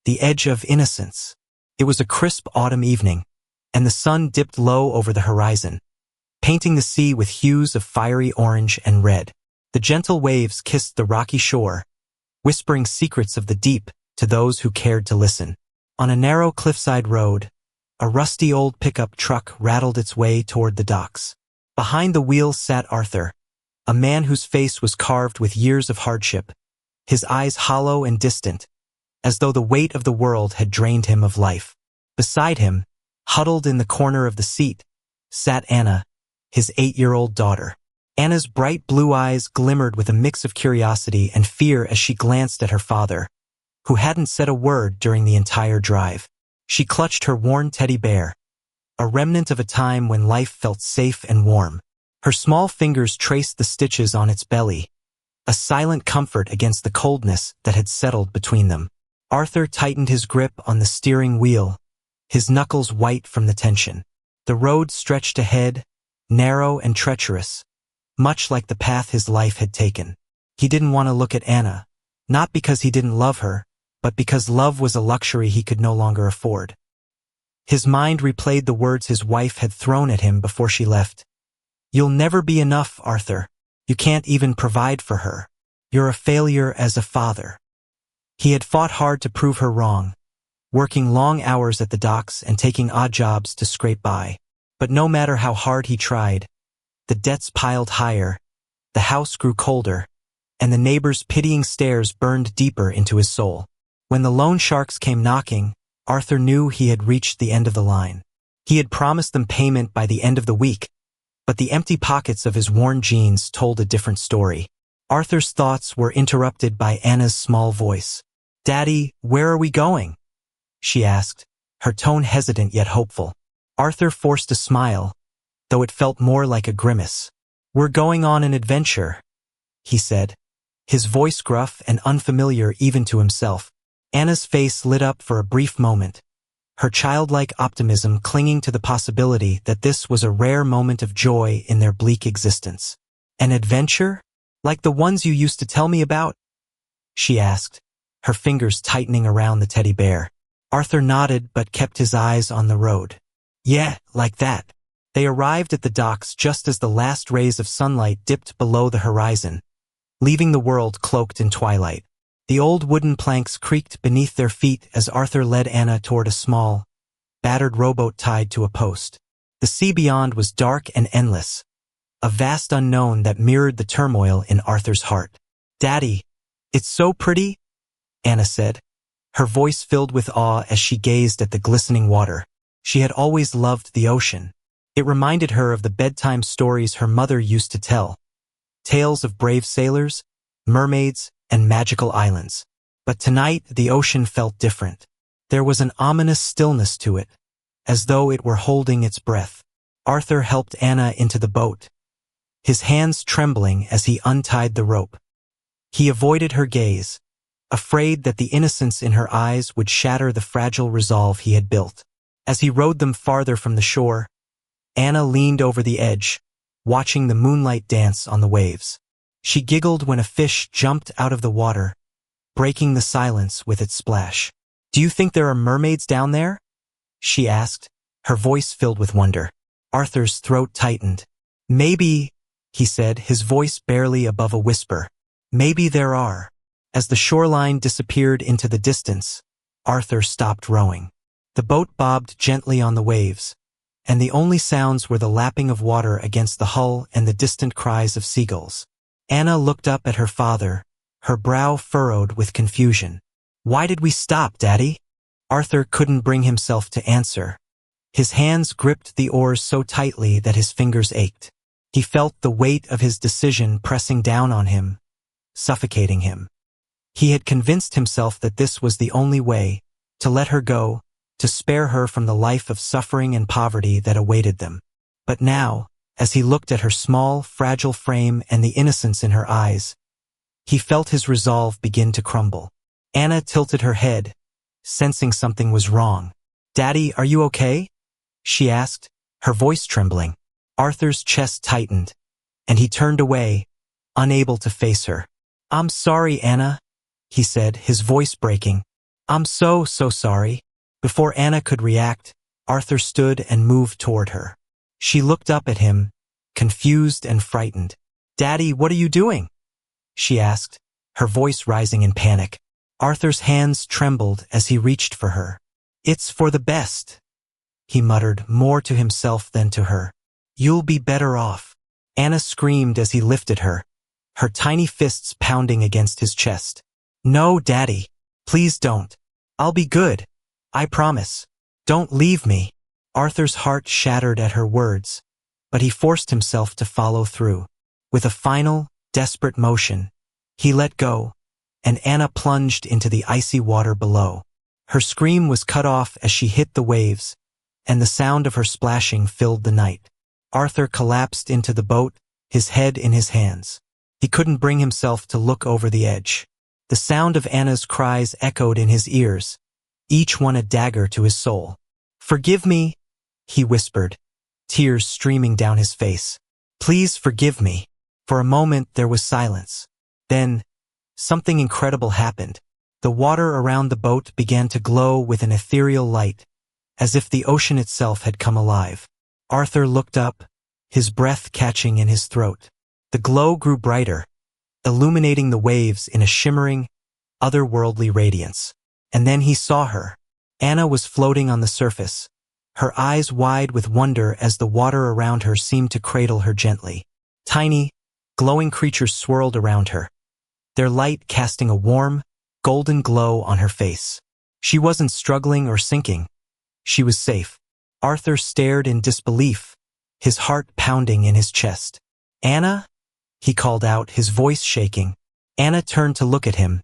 the edge of innocence. It was a crisp autumn evening, and the sun dipped low over the horizon, painting the sea with hues of fiery orange and red. The gentle waves kissed the rocky shore, whispering secrets of the deep to those who cared to listen. On a narrow cliffside road, a rusty old pickup truck rattled its way toward the docks. Behind the wheel sat Arthur, a man whose face was carved with years of hardship, his eyes hollow and distant, as though the weight of the world had drained him of life. Beside him, huddled in the corner of the seat, sat Anna, his 8-year-old daughter. Anna's bright blue eyes glimmered with a mix of curiosity and fear as she glanced at her father, who hadn't said a word during the entire drive. She clutched her worn teddy bear, a remnant of a time when life felt safe and warm. Her small fingers traced the stitches on its belly, a silent comfort against the coldness that had settled between them. Arthur tightened his grip on the steering wheel, his knuckles white from the tension. The road stretched ahead, narrow and treacherous, much like the path his life had taken. He didn't want to look at Anna, not because he didn't love her, but because love was a luxury he could no longer afford. His mind replayed the words his wife had thrown at him before she left. "You'll never be enough, Arthur. You can't even provide for her. You're a failure as a father." He had fought hard to prove her wrong, working long hours at the docks and taking odd jobs to scrape by. But no matter how hard he tried, the debts piled higher, the house grew colder, and the neighbors' pitying stares burned deeper into his soul. When the loan sharks came knocking, Arthur knew he had reached the end of the line. He had promised them payment by the end of the week, but the empty pockets of his worn jeans told a different story. Arthur's thoughts were interrupted by Anna's small voice. "Daddy, where are we going?" she asked, her tone hesitant yet hopeful. Arthur forced a smile, though it felt more like a grimace. "We're going on an adventure," he said, his voice gruff and unfamiliar even to himself. Anna's face lit up for a brief moment, her childlike optimism clinging to the possibility that this was a rare moment of joy in their bleak existence. "An adventure? Like the ones you used to tell me about?" she asked, her fingers tightening around the teddy bear. Arthur nodded but kept his eyes on the road. "Yeah, like that." They arrived at the docks just as the last rays of sunlight dipped below the horizon, leaving the world cloaked in twilight. The old wooden planks creaked beneath their feet as Arthur led Anna toward a small, battered rowboat tied to a post. The sea beyond was dark and endless, a vast unknown that mirrored the turmoil in Arthur's heart. "Daddy, it's so pretty," Anna said, her voice filled with awe as she gazed at the glistening water. She had always loved the ocean. It reminded her of the bedtime stories her mother used to tell, tales of brave sailors, mermaids, and magical islands. But tonight the ocean felt different. There was an ominous stillness to it, as though it were holding its breath. Arthur helped Anna into the boat, his hands trembling as he untied the rope. He avoided her gaze, afraid that the innocence in her eyes would shatter the fragile resolve he had built. As he rowed them farther from the shore, Anna leaned over the edge, watching the moonlight dance on the waves. She giggled when a fish jumped out of the water, breaking the silence with its splash. "Do you think there are mermaids down there?" she asked, her voice filled with wonder. Arthur's throat tightened. "Maybe," he said, his voice barely above a whisper. "Maybe there are." As the shoreline disappeared into the distance, Arthur stopped rowing. The boat bobbed gently on the waves, and the only sounds were the lapping of water against the hull and the distant cries of seagulls. Anna looked up at her father, her brow furrowed with confusion. "Why did we stop, Daddy?" Arthur couldn't bring himself to answer. His hands gripped the oars so tightly that his fingers ached. He felt the weight of his decision pressing down on him, suffocating him. He had convinced himself that this was the only way, to let her go, to spare her from the life of suffering and poverty that awaited them. But now, as he looked at her small, fragile frame and the innocence in her eyes, he felt his resolve begin to crumble. Anna tilted her head, sensing something was wrong. "Daddy, are you okay?" she asked, her voice trembling. Arthur's chest tightened, and he turned away, unable to face her. "I'm sorry, Anna," he said, his voice breaking. I'm so sorry. Before Anna could react, Arthur stood and moved toward her. She looked up at him, confused and frightened. Daddy, what are you doing? She asked, her voice rising in panic. Arthur's hands trembled as he reached for her. It's for the best, he muttered, more to himself than to her. You'll be better off. Anna screamed as he lifted her, her tiny fists pounding against his chest. No, Daddy, please don't. I'll be good. I promise. Don't leave me. Arthur's heart shattered at her words, but he forced himself to follow through. With a final, desperate motion, he let go, and Anna plunged into the icy water below. Her scream was cut off as she hit the waves, and the sound of her splashing filled the night. Arthur collapsed into the boat, his head in his hands. He couldn't bring himself to look over the edge. The sound of Anna's cries echoed in his ears, each one a dagger to his soul. Forgive me, he whispered, tears streaming down his face. Please forgive me. For a moment there was silence. Then, something incredible happened. The water around the boat began to glow with an ethereal light, as if the ocean itself had come alive. Arthur looked up, his breath catching in his throat. The glow grew brighter, illuminating the waves in a shimmering, otherworldly radiance. And then he saw her. Anna was floating on the surface, her eyes wide with wonder as the water around her seemed to cradle her gently. Tiny, glowing creatures swirled around her, their light casting a warm, golden glow on her face. She wasn't struggling or sinking. She was safe. Arthur stared in disbelief, his heart pounding in his chest. Anna? He called out, his voice shaking. Anna turned to look at him,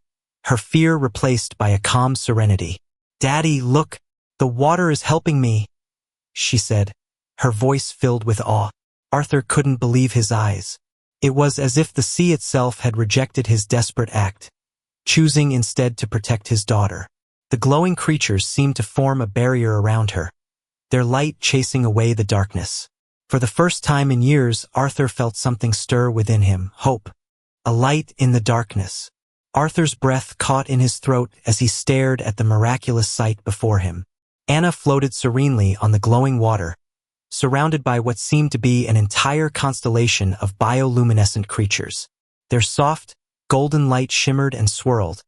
her fear replaced by a calm serenity. Daddy, look, the water is helping me, she said, her voice filled with awe. Arthur couldn't believe his eyes. It was as if the sea itself had rejected his desperate act, choosing instead to protect his daughter. The glowing creatures seemed to form a barrier around her, their light chasing away the darkness. For the first time in years, Arthur felt something stir within him, hope, a light in the darkness. Arthur's breath caught in his throat as he stared at the miraculous sight before him. Anna floated serenely on the glowing water, surrounded by what seemed to be an entire constellation of bioluminescent creatures. Their soft, golden light shimmered and swirled,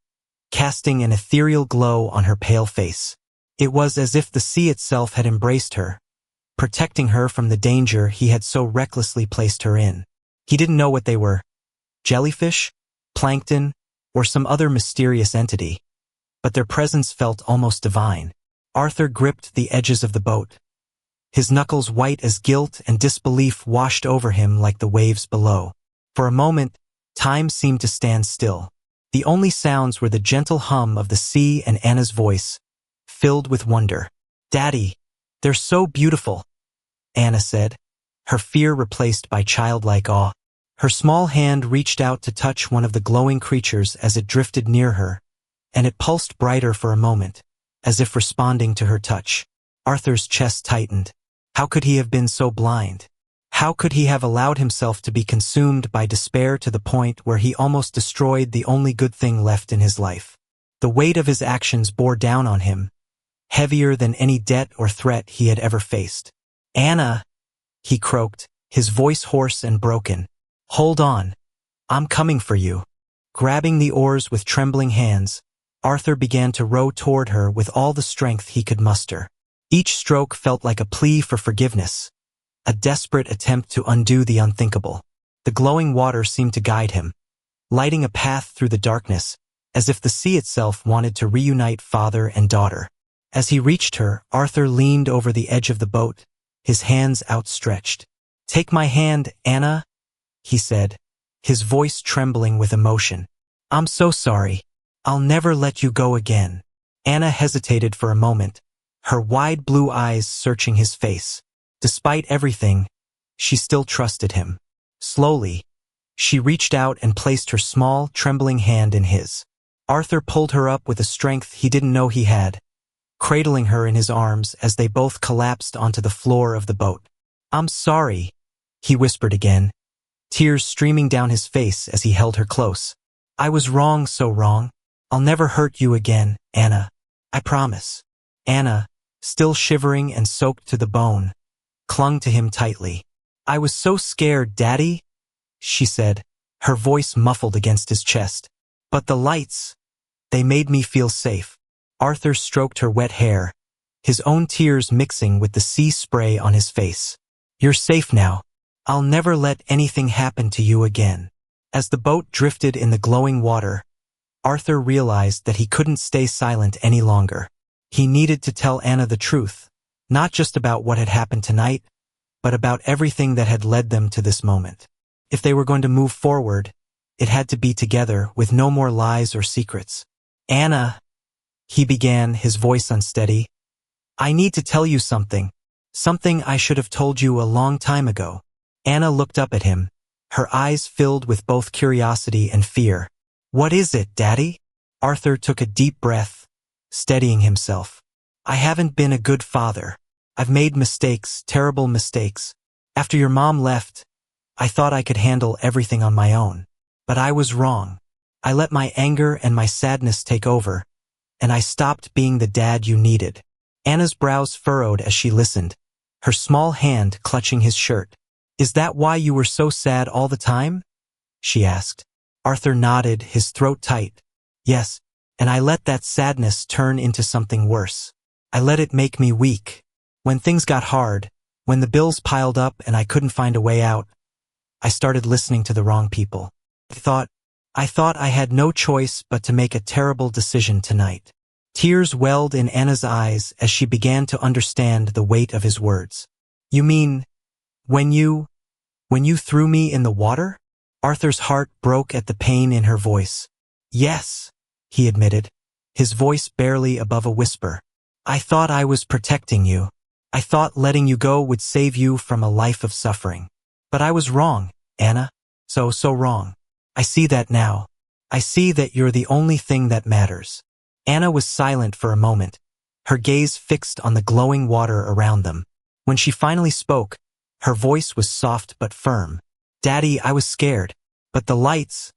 casting an ethereal glow on her pale face. It was as if the sea itself had embraced her, protecting her from the danger he had so recklessly placed her in. He didn't know what they were, jellyfish, plankton, or some other mysterious entity, but their presence felt almost divine. Arthur gripped the edges of the boat. His knuckles white as guilt and disbelief washed over him like the waves below. For a moment, time seemed to stand still. The only sounds were the gentle hum of the sea and Anna's voice, filled with wonder. Daddy, they're so beautiful, Anna said, her fear replaced by childlike awe. Her small hand reached out to touch one of the glowing creatures as it drifted near her, and it pulsed brighter for a moment, as if responding to her touch. Arthur's chest tightened. How could he have been so blind? How could he have allowed himself to be consumed by despair to the point where he almost destroyed the only good thing left in his life? The weight of his actions bore down on him, heavier than any debt or threat he had ever faced. Anna, he croaked, his voice hoarse and broken. Hold on. I'm coming for you. Grabbing the oars with trembling hands, Arthur began to row toward her with all the strength he could muster. Each stroke felt like a plea for forgiveness, a desperate attempt to undo the unthinkable. The glowing water seemed to guide him, lighting a path through the darkness, as if the sea itself wanted to reunite father and daughter. As he reached her, Arthur leaned over the edge of the boat, his hands outstretched. Take my hand, Anna, he said, his voice trembling with emotion. I'm so sorry. I'll never let you go again. Anna hesitated for a moment, her wide blue eyes searching his face. Despite everything, she still trusted him. Slowly, she reached out and placed her small, trembling hand in his. Arthur pulled her up with a strength he didn't know he had, cradling her in his arms as they both collapsed onto the floor of the boat. I'm sorry, he whispered again, tears streaming down his face as he held her close. I was wrong, so wrong. I'll never hurt you again, Anna. I promise. Anna, still shivering and soaked to the bone, clung to him tightly. I was so scared, Daddy, she said, her voice muffled against his chest. But the lights, they made me feel safe. Arthur stroked her wet hair, his own tears mixing with the sea spray on his face. You're safe now. I'll never let anything happen to you again. As the boat drifted in the glowing water, Arthur realized that he couldn't stay silent any longer. He needed to tell Anna the truth, not just about what had happened tonight, but about everything that had led them to this moment. If they were going to move forward, it had to be together, with no more lies or secrets. Anna, he began, his voice unsteady. I need to tell you something. Something I should have told you a long time ago. Anna looked up at him, her eyes filled with both curiosity and fear. What is it, Daddy? Arthur took a deep breath, steadying himself. I haven't been a good father. I've made mistakes, terrible mistakes. After your mom left, I thought I could handle everything on my own. But I was wrong. I let my anger and my sadness take over, and I stopped being the dad you needed. Anna's brows furrowed as she listened, her small hand clutching his shirt. Is that why you were so sad all the time? She asked. Arthur nodded, his throat tight. Yes, and I let that sadness turn into something worse. I let it make me weak. When things got hard, when the bills piled up and I couldn't find a way out, I started listening to the wrong people. I thought I had no choice but to make a terrible decision tonight. Tears welled in Anna's eyes as she began to understand the weight of his words. You mean, when you threw me in the water? Arthur's heart broke at the pain in her voice. Yes, he admitted, his voice barely above a whisper. I thought I was protecting you. I thought letting you go would save you from a life of suffering. But I was wrong, Anna. So wrong. I see that now. I see that you're the only thing that matters. Anna was silent for a moment, her gaze fixed on the glowing water around them. When she finally spoke, her voice was soft but firm. Daddy, I was scared, but the lights,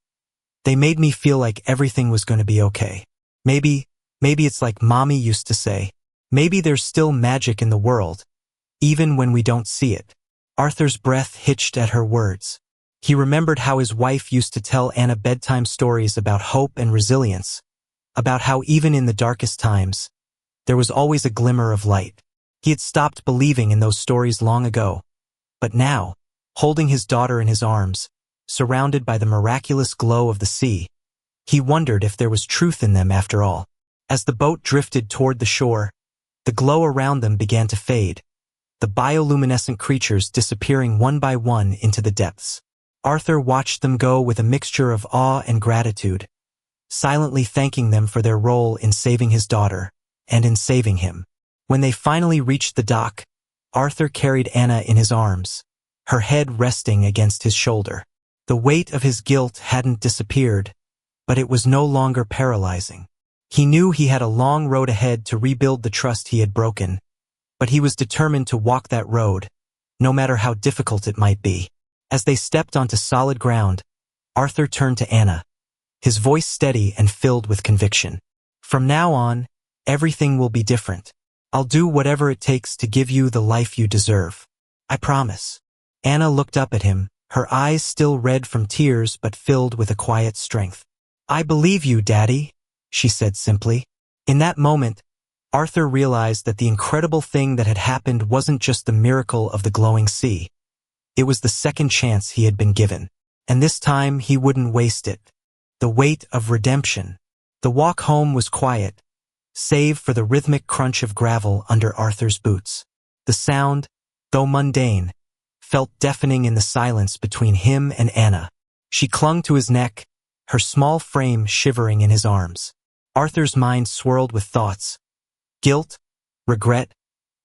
they made me feel like everything was going to be okay. Maybe it's like Mommy used to say. Maybe there's still magic in the world, even when we don't see it. Arthur's breath hitched at her words. He remembered how his wife used to tell Anna bedtime stories about hope and resilience, about how even in the darkest times, there was always a glimmer of light. He had stopped believing in those stories long ago, but now, holding his daughter in his arms, surrounded by the miraculous glow of the sea, he wondered if there was truth in them after all. As the boat drifted toward the shore, the glow around them began to fade, the bioluminescent creatures disappearing one by one into the depths. Arthur watched them go with a mixture of awe and gratitude, silently thanking them for their role in saving his daughter, and in saving him. When they finally reached the dock, Arthur carried Anna in his arms, her head resting against his shoulder. The weight of his guilt hadn't disappeared, but it was no longer paralyzing. He knew he had a long road ahead to rebuild the trust he had broken, but he was determined to walk that road, no matter how difficult it might be. As they stepped onto solid ground, Arthur turned to Anna, his voice steady and filled with conviction. From now on, everything will be different. I'll do whatever it takes to give you the life you deserve. I promise. Anna looked up at him, her eyes still red from tears but filled with a quiet strength. I believe you, Daddy, she said simply. In that moment, Arthur realized that the incredible thing that had happened wasn't just the miracle of the glowing sea. It was the second chance he had been given, and this time he wouldn't waste it. The weight of redemption. The walk home was quiet, save for the rhythmic crunch of gravel under Arthur's boots. The sound, though mundane, felt deafening in the silence between him and Anna. She clung to his neck, her small frame shivering in his arms. Arthur's mind swirled with thoughts, guilt, regret,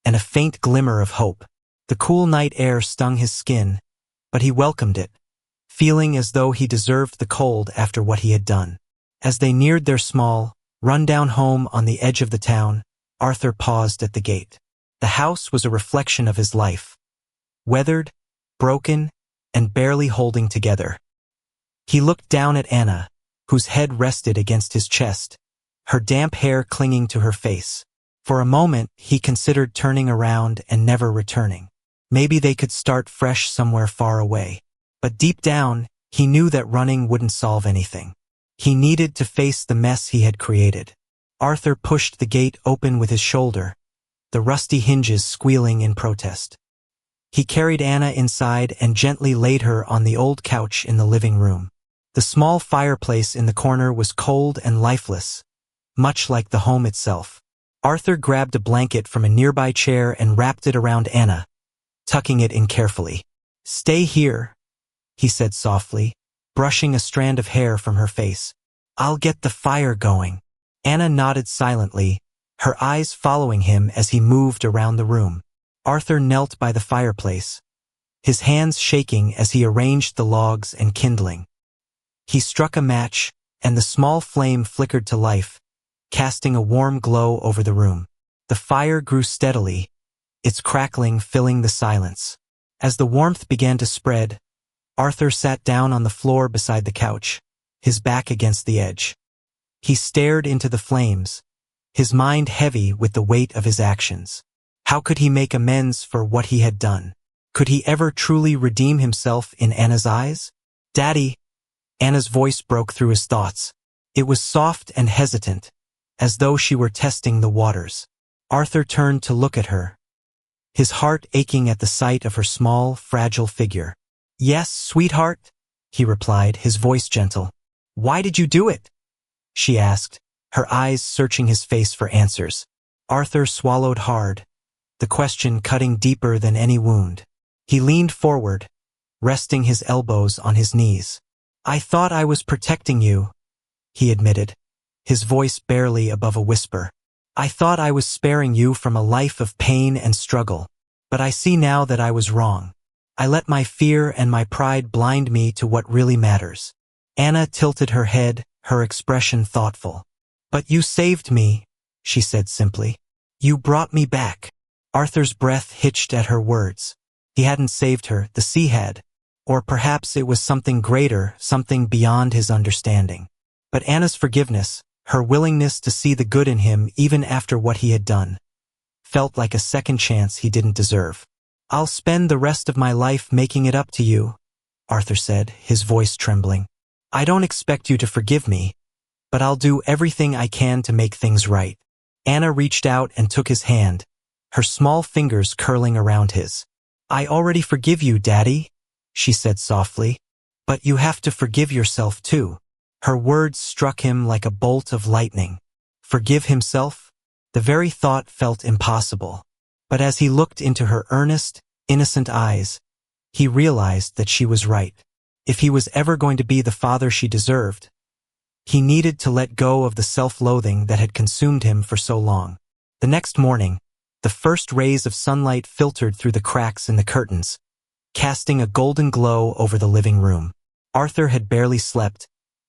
and a faint glimmer of hope. The cool night air stung his skin, but he welcomed it, feeling as though he deserved the cold after what he had done. As they neared their small, run-down home on the edge of the town, Arthur paused at the gate. The house was a reflection of his life, weathered, broken, and barely holding together. He looked down at Anna, whose head rested against his chest, her damp hair clinging to her face. For a moment, he considered turning around and never returning. Maybe they could start fresh somewhere far away. But deep down, he knew that running wouldn't solve anything. He needed to face the mess he had created. Arthur pushed the gate open with his shoulder, the rusty hinges squealing in protest. He carried Anna inside and gently laid her on the old couch in the living room. The small fireplace in the corner was cold and lifeless, much like the home itself. Arthur grabbed a blanket from a nearby chair and wrapped it around Anna, tucking it in carefully. "Stay here," he said softly, brushing a strand of hair from her face. "I'll get the fire going." Anna nodded silently, her eyes following him as he moved around the room. Arthur knelt by the fireplace, his hands shaking as he arranged the logs and kindling. He struck a match, and the small flame flickered to life, casting a warm glow over the room. The fire grew steadily, its crackling filling the silence. As the warmth began to spread, Arthur sat down on the floor beside the couch, his back against the edge. He stared into the flames, his mind heavy with the weight of his actions. How could he make amends for what he had done? Could he ever truly redeem himself in Anna's eyes? "Daddy," Anna's voice broke through his thoughts. It was soft and hesitant, as though she were testing the waters. Arthur turned to look at her, his heart aching at the sight of her small, fragile figure. "Yes, sweetheart," he replied, his voice gentle. "Why did you do it?" she asked, her eyes searching his face for answers. Arthur swallowed hard, the question cutting deeper than any wound. He leaned forward, resting his elbows on his knees. "I thought I was protecting you," he admitted, his voice barely above a whisper. "I thought I was sparing you from a life of pain and struggle. But I see now that I was wrong. I let my fear and my pride blind me to what really matters." Anna tilted her head, her expression thoughtful. "But you saved me," she said simply. "You brought me back." Arthur's breath hitched at her words. He hadn't saved her, the sea had. Or perhaps it was something greater, something beyond his understanding. But Anna's forgiveness, her willingness to see the good in him even after what he had done, felt like a second chance he didn't deserve. "I'll spend the rest of my life making it up to you," Arthur said, his voice trembling. "I don't expect you to forgive me, but I'll do everything I can to make things right." Anna reached out and took his hand, her small fingers curling around his. "I already forgive you, Daddy," she said softly. "But you have to forgive yourself too." Her words struck him like a bolt of lightning. Forgive himself? The very thought felt impossible. But as he looked into her earnest, innocent eyes, he realized that she was right. If he was ever going to be the father she deserved, he needed to let go of the self-loathing that had consumed him for so long. The next morning, the first rays of sunlight filtered through the cracks in the curtains, casting a golden glow over the living room. Arthur had barely slept,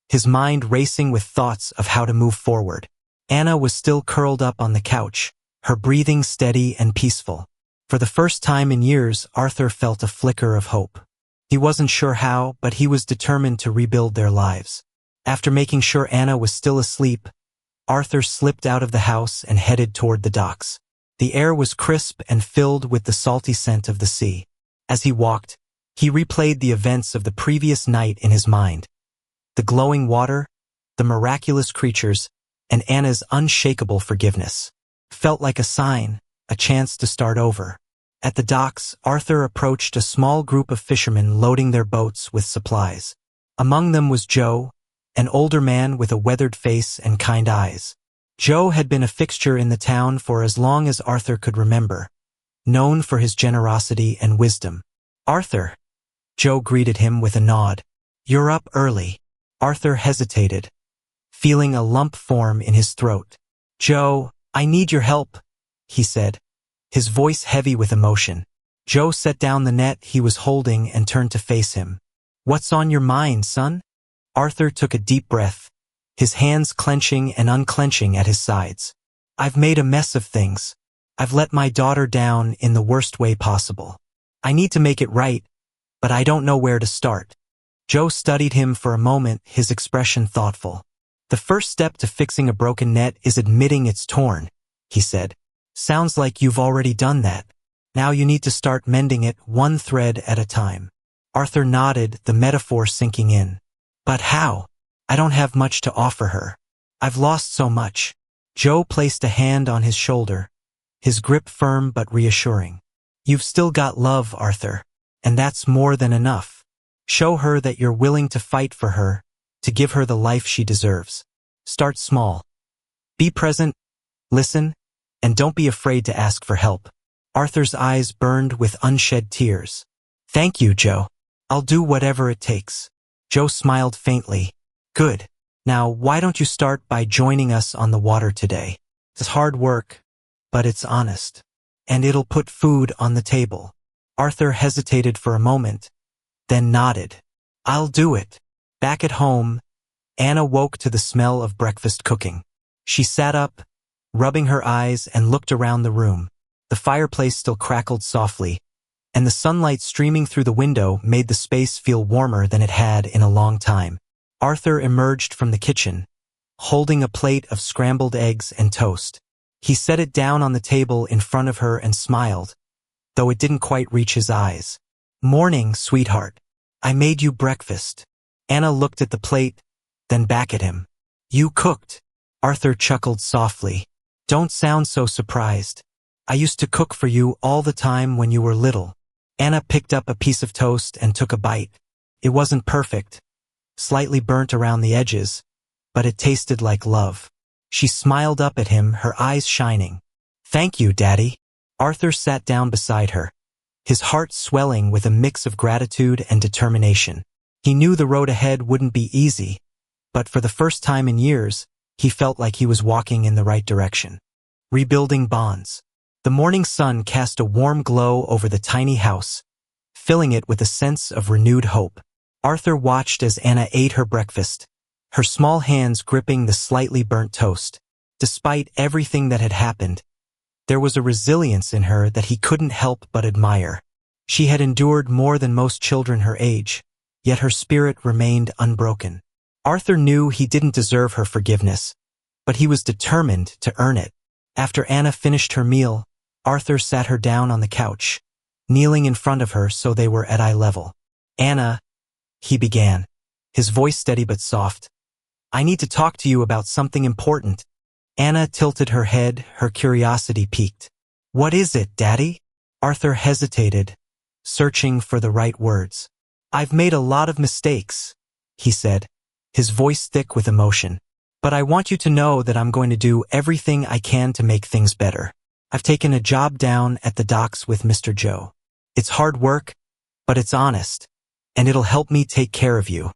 his mind racing with thoughts of how to move forward. Anna was still curled up on the couch, her breathing steady and peaceful. For the first time in years, Arthur felt a flicker of hope. He wasn't sure how, but he was determined to rebuild their lives. After making sure Anna was still asleep, Arthur slipped out of the house and headed toward the docks. The air was crisp and filled with the salty scent of the sea. As he walked, he replayed the events of the previous night in his mind. The glowing water, the miraculous creatures, and Anna's unshakable forgiveness. Felt like a sign, a chance to start over. At the docks, Arthur approached a small group of fishermen loading their boats with supplies. Among them was Joe, an older man with a weathered face and kind eyes. Joe had been a fixture in the town for as long as Arthur could remember, known for his generosity and wisdom. "Arthur," Joe greeted him with a nod. "You're up early." Arthur hesitated, feeling a lump form in his throat. "Joe, I need your help," he said, his voice heavy with emotion. Joe set down the net he was holding and turned to face him. "What's on your mind, son?" Arthur took a deep breath, his hands clenching and unclenching at his sides. "I've made a mess of things. I've let my daughter down in the worst way possible. I need to make it right, but I don't know where to start." Joe studied him for a moment, his expression thoughtful. The first step to fixing a broken net is admitting it's torn, he said. Sounds like you've already done that. Now you need to start mending it one thread at a time. Arthur nodded, the metaphor sinking in. But how? I don't have much to offer her. I've lost so much. Joe placed a hand on his shoulder, his grip firm but reassuring. You've still got love, Arthur, and that's more than enough. Show her that you're willing to fight for her, to give her the life she deserves. Start small. Be present, listen, and don't be afraid to ask for help. Arthur's eyes burned with unshed tears. Thank you, Joe. I'll do whatever it takes. Joe smiled faintly. Good. Now, why don't you start by joining us on the water today? It's hard work, but it's honest. And it'll put food on the table. Arthur hesitated for a moment, then nodded. I'll do it. Back at home, Anna woke to the smell of breakfast cooking. She sat up, rubbing her eyes, and looked around the room. The fireplace still crackled softly, and the sunlight streaming through the window made the space feel warmer than it had in a long time. Arthur emerged from the kitchen, holding a plate of scrambled eggs and toast. He set it down on the table in front of her and smiled, though it didn't quite reach his eyes. Morning, sweetheart. I made you breakfast. Anna looked at the plate, then back at him. You cooked. Arthur chuckled softly. Don't sound so surprised. I used to cook for you all the time when you were little. Anna picked up a piece of toast and took a bite. It wasn't perfect, slightly burnt around the edges, but it tasted like love. She smiled up at him, her eyes shining. Thank you, Daddy. Arthur sat down beside her, his heart swelling with a mix of gratitude and determination. He knew the road ahead wouldn't be easy, but for the first time in years, he felt like he was walking in the right direction. Rebuilding bonds. The morning sun cast a warm glow over the tiny house, filling it with a sense of renewed hope. Arthur watched as Anna ate her breakfast, her small hands gripping the slightly burnt toast. Despite everything that had happened, there was a resilience in her that he couldn't help but admire. She had endured more than most children her age, yet her spirit remained unbroken. Arthur knew he didn't deserve her forgiveness, but he was determined to earn it. After Anna finished her meal, Arthur sat her down on the couch, kneeling in front of her so they were at eye level. Anna, he began, his voice steady but soft. I need to talk to you about something important. Anna tilted her head, her curiosity piqued. What is it, Daddy? Arthur hesitated, searching for the right words. I've made a lot of mistakes, he said, his voice thick with emotion. But I want you to know that I'm going to do everything I can to make things better. I've taken a job down at the docks with Mr. Joe. It's hard work, but it's honest, and it'll help me take care of you.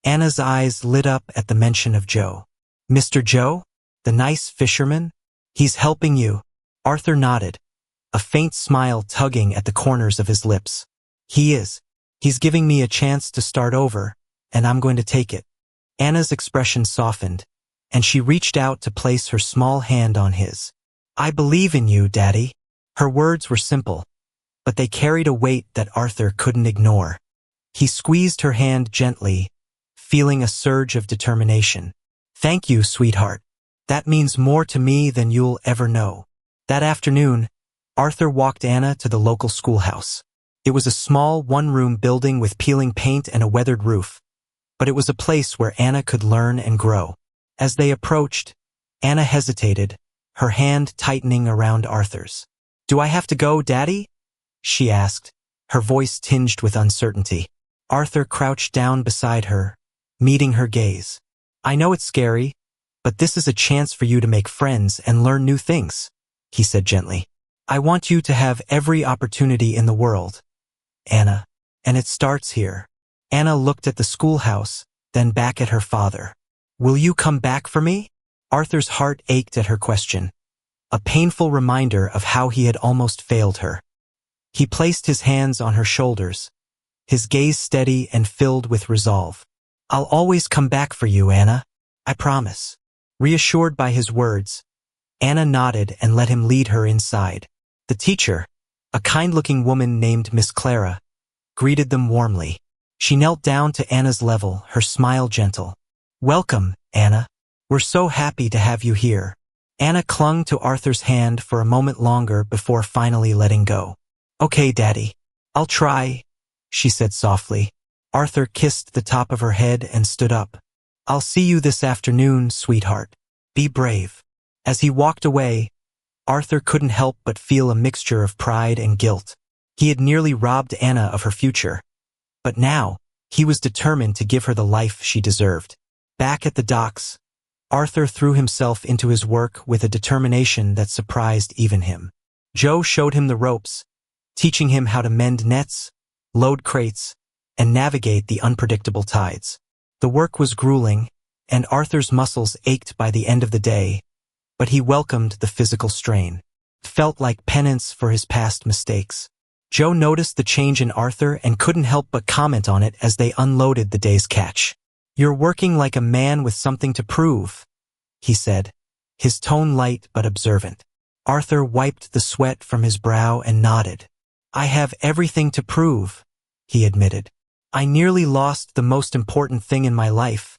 Anna's eyes lit up at the mention of Joe. Mr. Joe? The nice fisherman? He's helping you. Arthur nodded, a faint smile tugging at the corners of his lips. He is. He's giving me a chance to start over, and I'm going to take it. Anna's expression softened, and she reached out to place her small hand on his. I believe in you, Daddy. Her words were simple, but they carried a weight that Arthur couldn't ignore. He squeezed her hand gently, feeling a surge of determination. Thank you, sweetheart. That means more to me than you'll ever know. That afternoon, Arthur walked Anna to the local schoolhouse. It was a small one-room building with peeling paint and a weathered roof, but it was a place where Anna could learn and grow. As they approached, Anna hesitated, her hand tightening around Arthur's. Do I have to go, Daddy? She asked, her voice tinged with uncertainty. Arthur crouched down beside her, meeting her gaze. I know it's scary, but this is a chance for you to make friends and learn new things, he said gently. I want you to have every opportunity in the world, Anna, and it starts here. Anna looked at the schoolhouse, then back at her father. Will you come back for me? Arthur's heart ached at her question, a painful reminder of how he had almost failed her. He placed his hands on her shoulders, his gaze steady and filled with resolve. I'll always come back for you, Anna. I promise. Reassured by his words, Anna nodded and let him lead her inside. The teacher, a kind-looking woman named Miss Clara, greeted them warmly. She knelt down to Anna's level, her smile gentle. Welcome, Anna. We're so happy to have you here. Anna clung to Arthur's hand for a moment longer before finally letting go. Okay, Daddy. I'll try, she said softly. Arthur kissed the top of her head and stood up. I'll see you this afternoon, sweetheart. Be brave. As he walked away, Arthur couldn't help but feel a mixture of pride and guilt. He had nearly robbed Anna of her future. But now, he was determined to give her the life she deserved. Back at the docks, Arthur threw himself into his work with a determination that surprised even him. Joe showed him the ropes, teaching him how to mend nets, load crates, and navigate the unpredictable tides. The work was grueling, and Arthur's muscles ached by the end of the day, but he welcomed the physical strain. It felt like penance for his past mistakes. Joe noticed the change in Arthur and couldn't help but comment on it as they unloaded the day's catch. You're working like a man with something to prove, he said, his tone light but observant. Arthur wiped the sweat from his brow and nodded. I have everything to prove, he admitted. I nearly lost the most important thing in my life,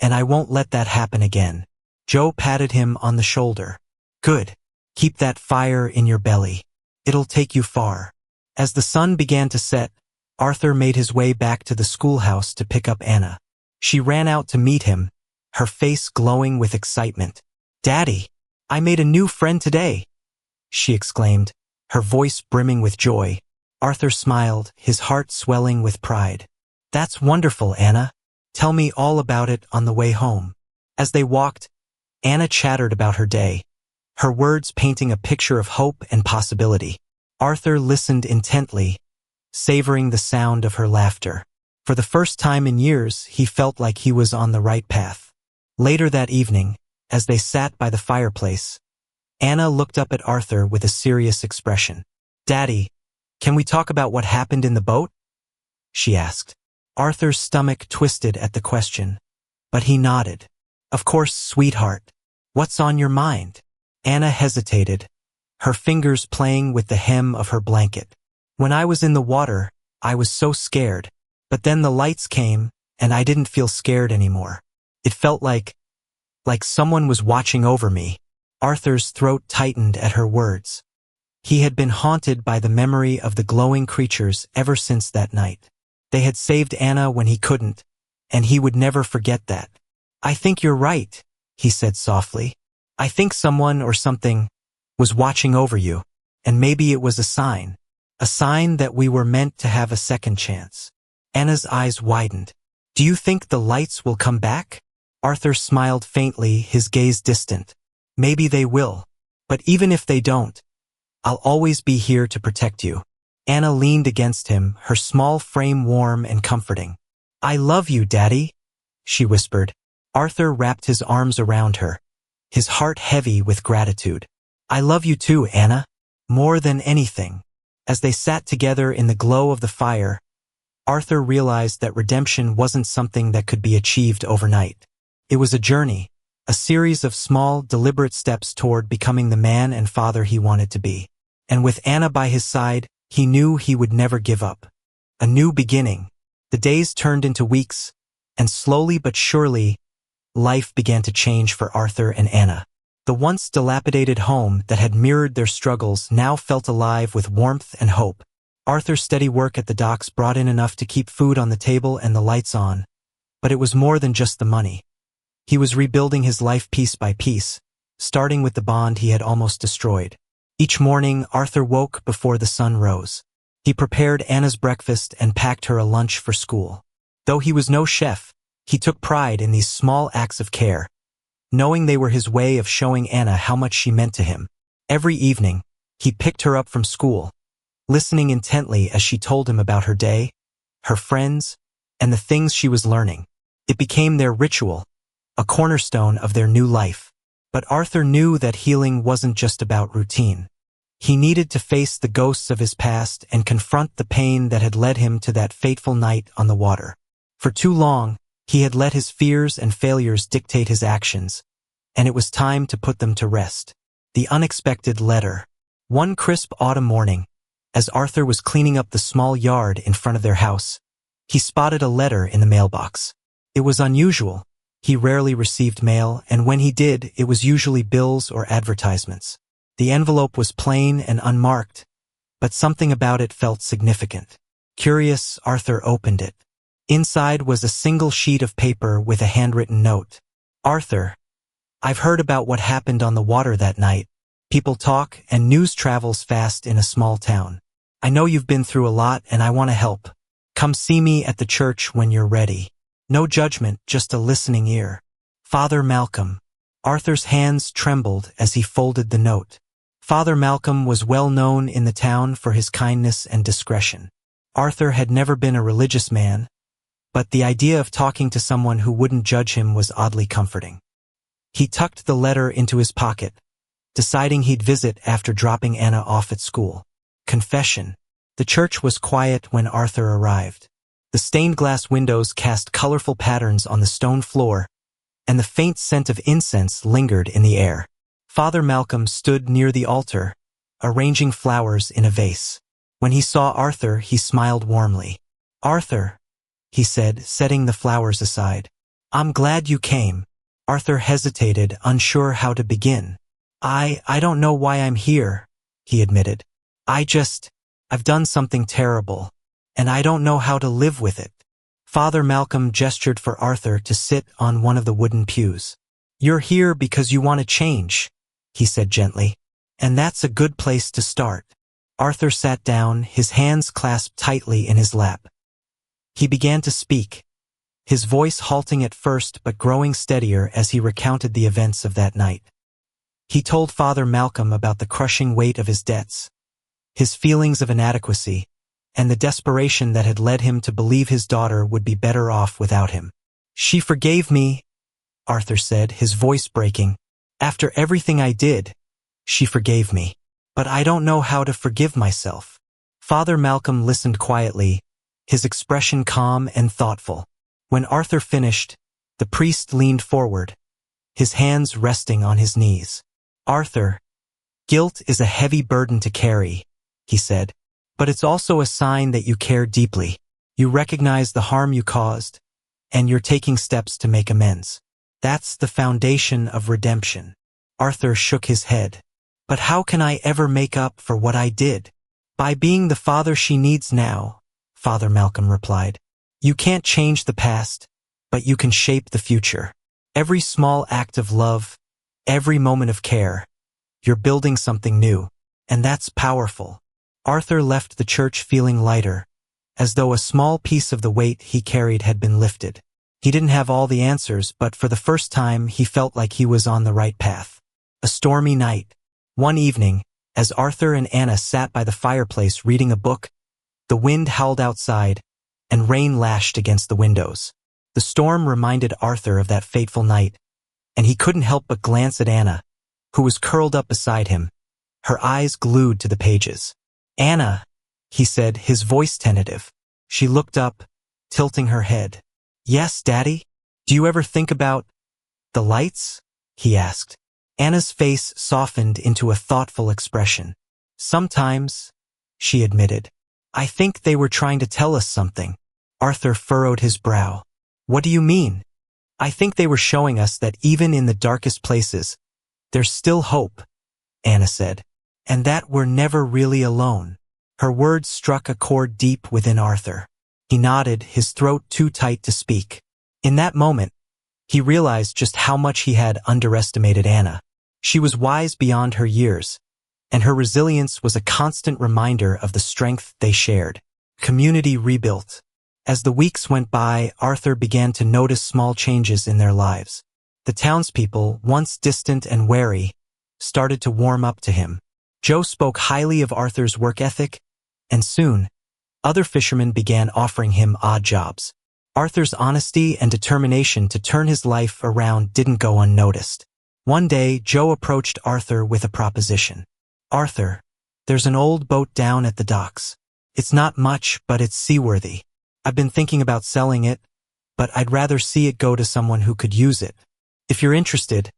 and I won't let that happen again. Joe patted him on the shoulder. Good. Keep that fire in your belly. It'll take you far. As the sun began to set, Arthur made his way back to the schoolhouse to pick up Anna. She ran out to meet him, her face glowing with excitement. Daddy, I made a new friend today, she exclaimed, her voice brimming with joy. Arthur smiled, his heart swelling with pride. That's wonderful, Anna. Tell me all about it on the way home. As they walked, Anna chattered about her day, her words painting a picture of hope and possibility. Arthur listened intently, savoring the sound of her laughter. For the first time in years, he felt like he was on the right path. Later that evening, as they sat by the fireplace, Anna looked up at Arthur with a serious expression. Daddy, can we talk about what happened in the boat? She asked. Arthur's stomach twisted at the question, but he nodded. Of course, sweetheart. What's on your mind? Anna hesitated, her fingers playing with the hem of her blanket. When I was in the water, I was so scared. But then the lights came, and I didn't feel scared anymore. It felt like someone was watching over me. Arthur's throat tightened at her words. He had been haunted by the memory of the glowing creatures ever since that night. They had saved Anna when he couldn't, and he would never forget that. I think you're right, he said softly. I think someone or something was watching over you, and maybe it was a sign that we were meant to have a second chance. Anna's eyes widened. Do you think the lights will come back? Arthur smiled faintly, his gaze distant. Maybe they will. But even if they don't, I'll always be here to protect you. Anna leaned against him, her small frame warm and comforting. I love you, Daddy, she whispered. Arthur wrapped his arms around her, his heart heavy with gratitude. I love you too, Anna. More than anything. As they sat together in the glow of the fire, Arthur realized that redemption wasn't something that could be achieved overnight. It was a journey, a series of small, deliberate steps toward becoming the man and father he wanted to be. And with Anna by his side, he knew he would never give up. A new beginning. The days turned into weeks, and slowly but surely, life began to change for Arthur and Anna. The once dilapidated home that had mirrored their struggles now felt alive with warmth and hope. Arthur's steady work at the docks brought in enough to keep food on the table and the lights on, but it was more than just the money. He was rebuilding his life piece by piece, starting with the bond he had almost destroyed. Each morning, Arthur woke before the sun rose. He prepared Anna's breakfast and packed her a lunch for school. Though he was no chef, he took pride in these small acts of care, knowing they were his way of showing Anna how much she meant to him. Every evening, he picked her up from school, listening intently as she told him about her day, her friends, and the things she was learning. It became their ritual, a cornerstone of their new life. But Arthur knew that healing wasn't just about routine. He needed to face the ghosts of his past and confront the pain that had led him to that fateful night on the water. For too long, he had let his fears and failures dictate his actions, and it was time to put them to rest. The unexpected letter. One crisp autumn morning, as Arthur was cleaning up the small yard in front of their house, he spotted a letter in the mailbox. It was unusual, He rarely received mail, and when he did, it was usually bills or advertisements. The envelope was plain and unmarked, but something about it felt significant. Curious, Arthur opened it. Inside was a single sheet of paper with a handwritten note. Arthur, I've heard about what happened on the water that night. People talk, and news travels fast in a small town. I know you've been through a lot, and I want to help. Come see me at the church when you're ready. No judgment, just a listening ear. Father Malcolm. Arthur's hands trembled as he folded the note. Father Malcolm was well known in the town for his kindness and discretion. Arthur had never been a religious man, but the idea of talking to someone who wouldn't judge him was oddly comforting. He tucked the letter into his pocket, deciding he'd visit after dropping Anna off at school. Confession. The church was quiet when Arthur arrived. The stained glass windows cast colorful patterns on the stone floor, and the faint scent of incense lingered in the air. Father Malcolm stood near the altar, arranging flowers in a vase. When he saw Arthur, he smiled warmly. Arthur, he said, setting the flowers aside. I'm glad you came. Arthur hesitated, unsure how to begin. I don't know why I'm here, he admitted. I've done something terrible, and I don't know how to live with it. Father Malcolm gestured for Arthur to sit on one of the wooden pews. You're here because you want to change, he said gently, and that's a good place to start. Arthur sat down, his hands clasped tightly in his lap. He began to speak, his voice halting at first but growing steadier as he recounted the events of that night. He told Father Malcolm about the crushing weight of his debts, his feelings of inadequacy, and the desperation that had led him to believe his daughter would be better off without him. She forgave me, Arthur said, his voice breaking. After everything I did, she forgave me. But I don't know how to forgive myself. Father Malcolm listened quietly, his expression calm and thoughtful. When Arthur finished, the priest leaned forward, his hands resting on his knees. Arthur, guilt is a heavy burden to carry, he said, but it's also a sign that you care deeply. You recognize the harm you caused, and you're taking steps to make amends. That's the foundation of redemption. Arthur shook his head. But how can I ever make up for what I did? By being the father she needs now, Father Malcolm replied. You can't change the past, but you can shape the future. Every small act of love, every moment of care, you're building something new, and that's powerful. Arthur left the church feeling lighter, as though a small piece of the weight he carried had been lifted. He didn't have all the answers, but for the first time he felt like he was on the right path. A stormy night. One evening, as Arthur and Anna sat by the fireplace reading a book, the wind howled outside, and rain lashed against the windows. The storm reminded Arthur of that fateful night, and he couldn't help but glance at Anna, who was curled up beside him, her eyes glued to the pages. Anna, he said, his voice tentative. She looked up, tilting her head. Yes, Daddy? Do you ever think about the lights? He asked. Anna's face softened into a thoughtful expression. Sometimes, she admitted. I think they were trying to tell us something. Arthur furrowed his brow. What do you mean? I think they were showing us that even in the darkest places, there's still hope, Anna said, and that we're never really alone. Her words struck a chord deep within Arthur. He nodded, his throat too tight to speak. In that moment, he realized just how much he had underestimated Anna. She was wise beyond her years, and her resilience was a constant reminder of the strength they shared. Community rebuilt. As the weeks went by, Arthur began to notice small changes in their lives. The townspeople, once distant and wary, started to warm up to him. Joe spoke highly of Arthur's work ethic, and soon, other fishermen began offering him odd jobs. Arthur's honesty and determination to turn his life around didn't go unnoticed. One day, Joe approached Arthur with a proposition. Arthur, there's an old boat down at the docks. It's not much, but it's seaworthy. I've been thinking about selling it, but I'd rather see it go to someone who could use it. If you're interested,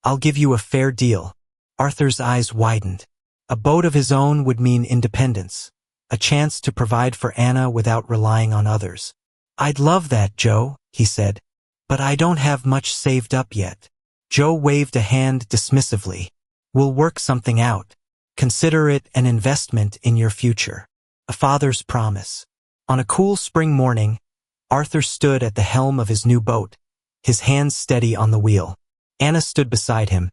I'll give you a fair deal. Arthur's eyes widened. A boat of his own would mean independence, a chance to provide for Anna without relying on others. I'd love that, Joe, he said. But I don't have much saved up yet. Joe waved a hand dismissively. We'll work something out. Consider it an investment in your future. A father's promise. On a cool spring morning, Arthur stood at the helm of his new boat, his hands steady on the wheel. Anna stood beside him,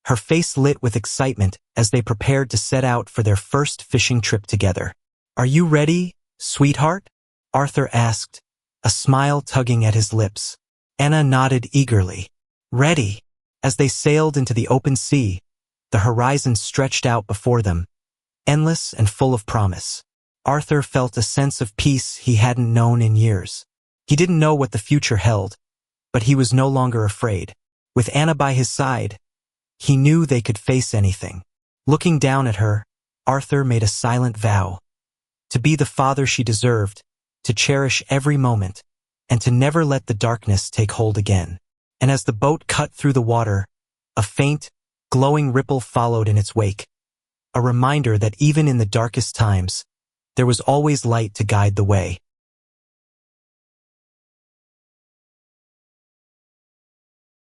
her face lit with excitement as they prepared to set out for their first fishing trip together. Are you ready, sweetheart? Arthur asked, a smile tugging at his lips. Anna nodded eagerly. Ready. As they sailed into the open sea, the horizon stretched out before them, endless and full of promise. Arthur felt a sense of peace he hadn't known in years. He didn't know what the future held, but he was no longer afraid. With Anna by his side, he knew they could face anything. Looking down at her, Arthur made a silent vow. To be the father she deserved, to cherish every moment, and to never let the darkness take hold again. And as the boat cut through the water, a faint, glowing ripple followed in its wake. A reminder that even in the darkest times, there was always light to guide the way.